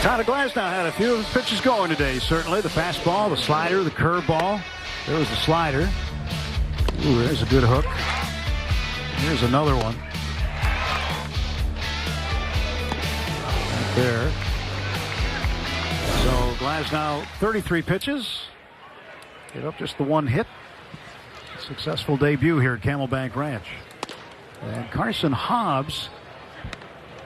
Tyler Glasnow had a few of his pitches going today, certainly. The fastball, the slider, the curveball. There was the slider. Ooh, there's a good hook. Here's another one. Right there. So Glasnow, 33 pitches. Gave up just the one hit. Successful debut here at Camelback Ranch. And Carson Hobbs,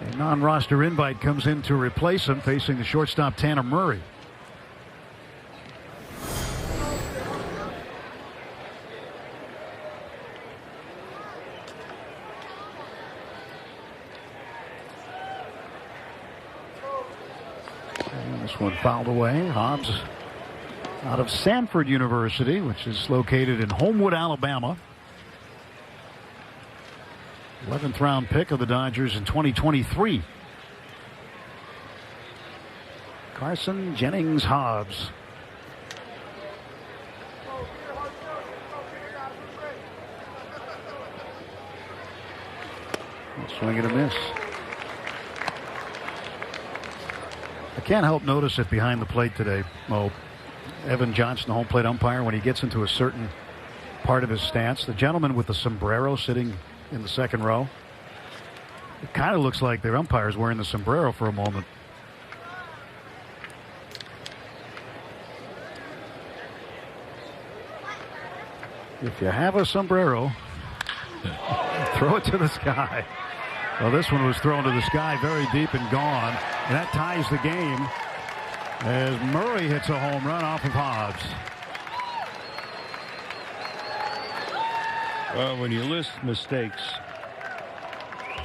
a non-roster invite, comes in to replace him, facing the shortstop Tanner Murray. And this one fouled away. Hobbs out of Samford University, which is located in Homewood, Alabama. 11th round pick of the Dodgers in 2023. Carson Jennings Hobbs. Swing and a miss. I can't help notice it behind the plate today, Mo. Evan Johnson, the home plate umpire, when he gets into a certain part of his stance, the gentleman with the sombrero sitting in the second row, it kind of looks like their umpire's wearing the sombrero for a moment. If you have a sombrero, throw it to the sky. Well, this one was thrown to the sky very deep and gone, and that ties the game as Murray hits a home run off of Hobbs. Well, when you list mistakes,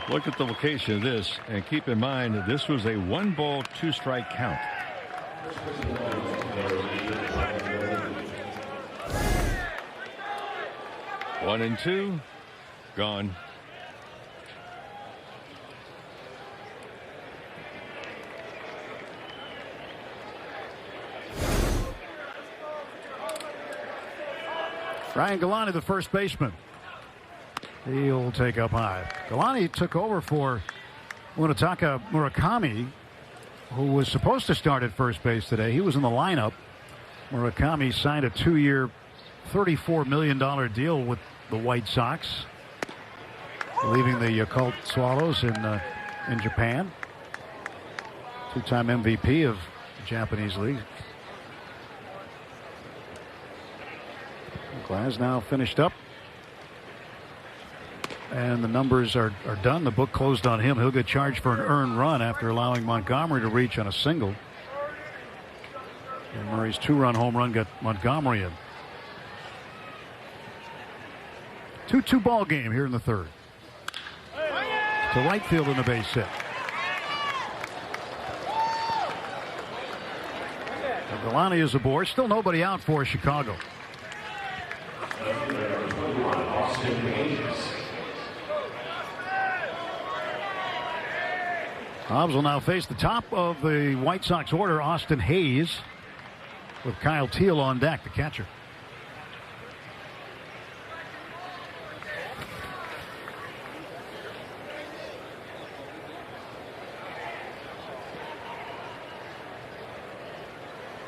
look at the location of this and keep in mind that this was a 1-ball, 2-strike count. One and two, gone. Ryan Galani, the first baseman. He'll take up high. Galani took over for Munetaka Murakami, who was supposed to start at first base today. He was in the lineup. Murakami signed a 2-year, $34 million deal with the White Sox, leaving the Yakult Swallows in Japan. Two-time MVP of the Japanese League. Glasnow finished up. And the numbers are done. The book closed on him. He'll get charged for an earned run after allowing Montgomery to reach on a single. And Murray's 2-run home run got Montgomery in. 2-2 ball game here in the third. To right field in the base hit. And Galani is aboard. Still nobody out for Chicago. Hobbs will now face the top of the White Sox order, Austin Hayes, with Kyle Teal on deck, the catcher.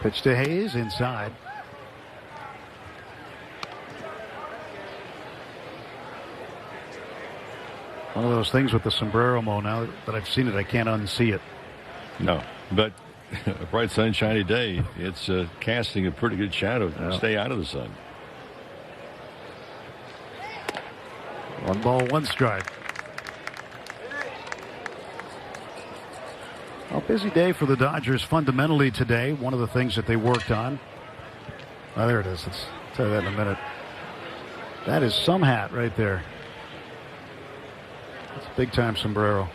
Pitch to Hayes inside. One of those things with the sombrero, Mo. Now that I've seen it, I can't unsee it. No, but a bright sunshiny day, it's casting a pretty good shadow. Stay out of the sun. 1 ball, 1 strike. A busy day for the Dodgers fundamentally today. One of the things that they worked on. Oh, there it is. Let's tell you that in a minute. That is some hat right there. It's a big-time sombrero.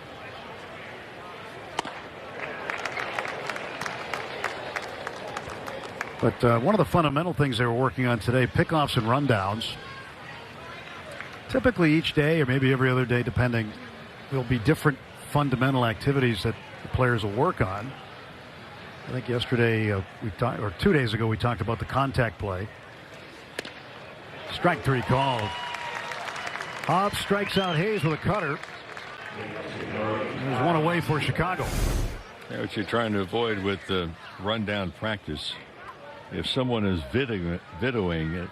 But one of the fundamental things they were working on today, pickoffs and rundowns. Typically each day, or maybe every other day, depending, there'll be different fundamental activities that the players will work on. I think yesterday, or 2 days ago, we talked about the contact play. Strike 3 called. Hobbs strikes out Hayes with a cutter. There's one away for Chicago. What you're trying to avoid with the rundown practice. If someone is videoing it,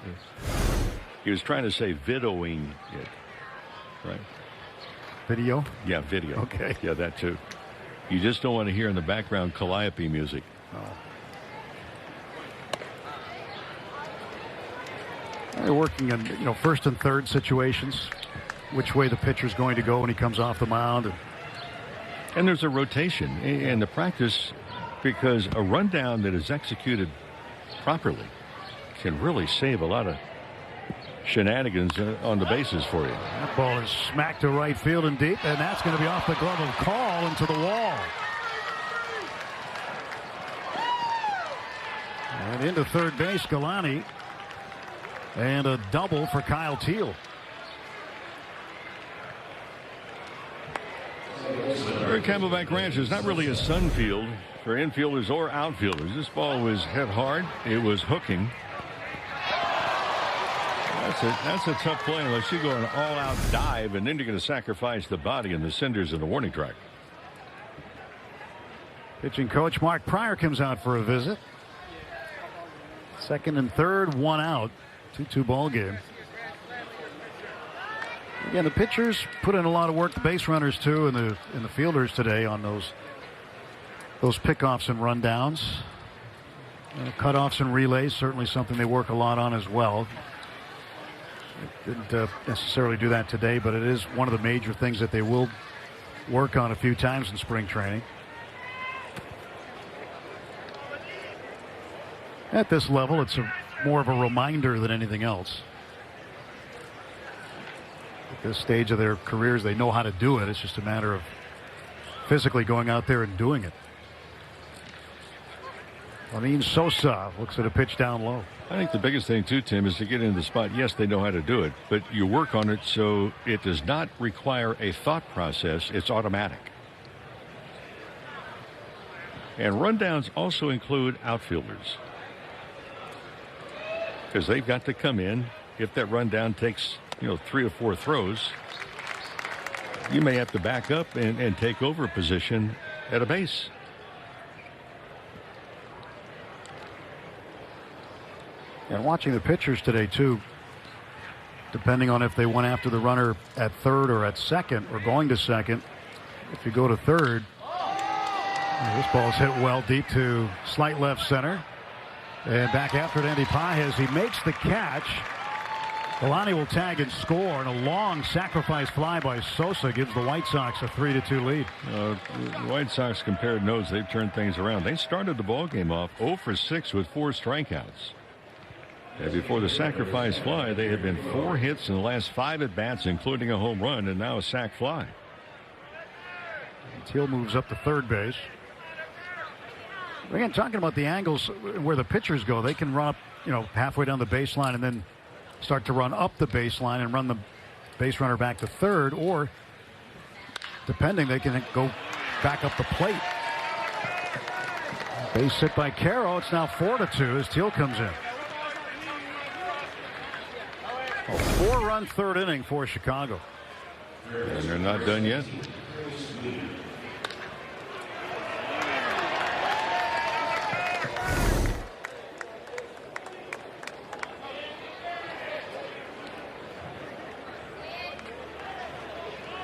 he was trying to say videoing it, right? Video? Yeah, video. Okay. Yeah, that too. You just don't want to hear in the background calliope music. Oh. They're working in first and third situations, which way the pitcher's going to go when he comes off the mound. And there's a rotation in the practice because a rundown that is executed properly can really save a lot of shenanigans on the bases for you. That ball is smacked to right field and deep, and that's going to be off the glove of Call into the wall. And into third base, Galani. And a double for Kyle Teal. Camelback Ranch is not really a sun field for infielders or outfielders. This ball was hit hard. It was hooking. That's a tough play unless you go an all-out dive and then you're going to sacrifice the body and the cinders in the warning track. Pitching coach Mark Pryor comes out for a visit. Second and third, one out. 2-2 ball game. Again, the pitchers put in a lot of work. The base runners too, and the fielders today on those pickoffs and rundowns, cutoffs and relays. Certainly something they work a lot on as well. Didn't necessarily do that today, but it is one of the major things that they will work on a few times in spring training. At this level, it's more of a reminder than anything else. At this stage of their careers, they know how to do it. It's just a matter of physically going out there and doing it. Amin Sosa looks at a pitch down low. I think the biggest thing too, Tim, is to get into the spot. Yes, they know how to do it, but you work on it so it does not require a thought process. It's automatic. And rundowns also include outfielders, because they've got to come in. If that rundown takes 3 or 4 throws, you may have to back up and take over a position at a base. And watching the pitchers today too, depending on if they went after the runner at third or at second or going to second. If you go to third, this ball's hit well deep to slight left center. And back after it, Andy Pages. He makes the catch. Galani will tag and score, and a long sacrifice fly by Sosa gives the White Sox a 3-2 lead. The White Sox compared notes. They've turned things around. They started the ballgame off 0 for 6 with 4 strikeouts. And before the sacrifice fly, they had been 4 hits in the last 5 at-bats, including a home run, and now a sac fly. Teal moves up to third base. Again, talking about the angles where the pitchers go, they can run up, halfway down the baseline and then start to run up the baseline and run the base runner back to third, or depending, they can go back up the plate. Base hit by Caro. It's now 4-2 as Teal comes in. A 4-run third inning for Chicago. And they're not done yet.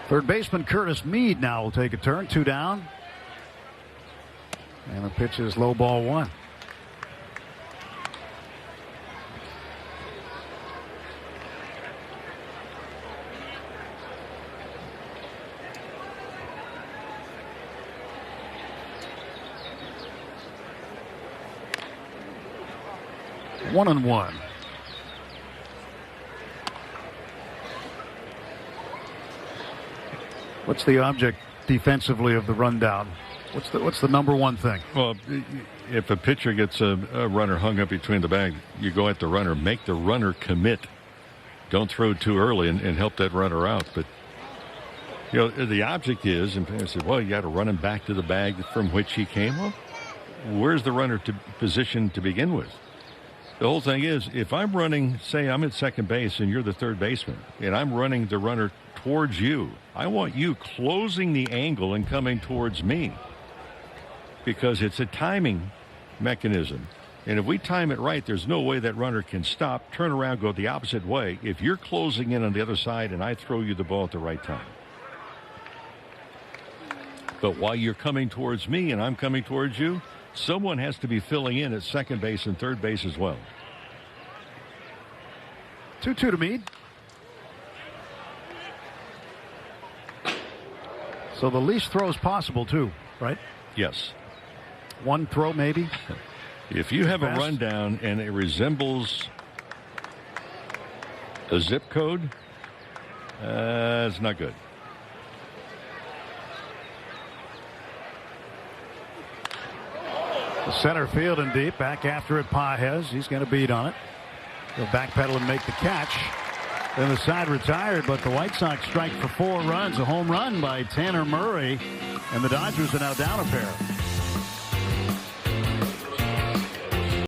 Third baseman Curtis Mead now will take a turn. 2 down. And the pitch is low ball 1. One and one. What's the object defensively of the rundown? What's the number one thing? Well, if a pitcher gets a runner hung up between the bag, you go at the runner, make the runner commit. Don't throw too early and help that runner out. But the object is, and people say, well, you got to run him back to the bag from which he came. Well, where's the runner positioned to begin with? The whole thing is, if I'm running, say I'm at second base and you're the third baseman, and I'm running the runner towards you, I want you closing the angle and coming towards me. because it's a timing mechanism. And if we time it right, there's no way that runner can stop, turn around, go the opposite way if you're closing in on the other side and I throw you the ball at the right time. But while you're coming towards me and I'm coming towards you, someone has to be filling in at second base and third base as well. 2-2 to Meade. So the least throws possible, too, right? Yes. One throw, maybe. If you have a rundown and it resembles a zip code, it's not good. The center field and deep. Back after it, Pages. He's going to beat on it. He'll backpedal and make the catch. Then the side retired, but the White Sox strike for 4 runs. A home run by Tanner Murray, and the Dodgers are now down a pair.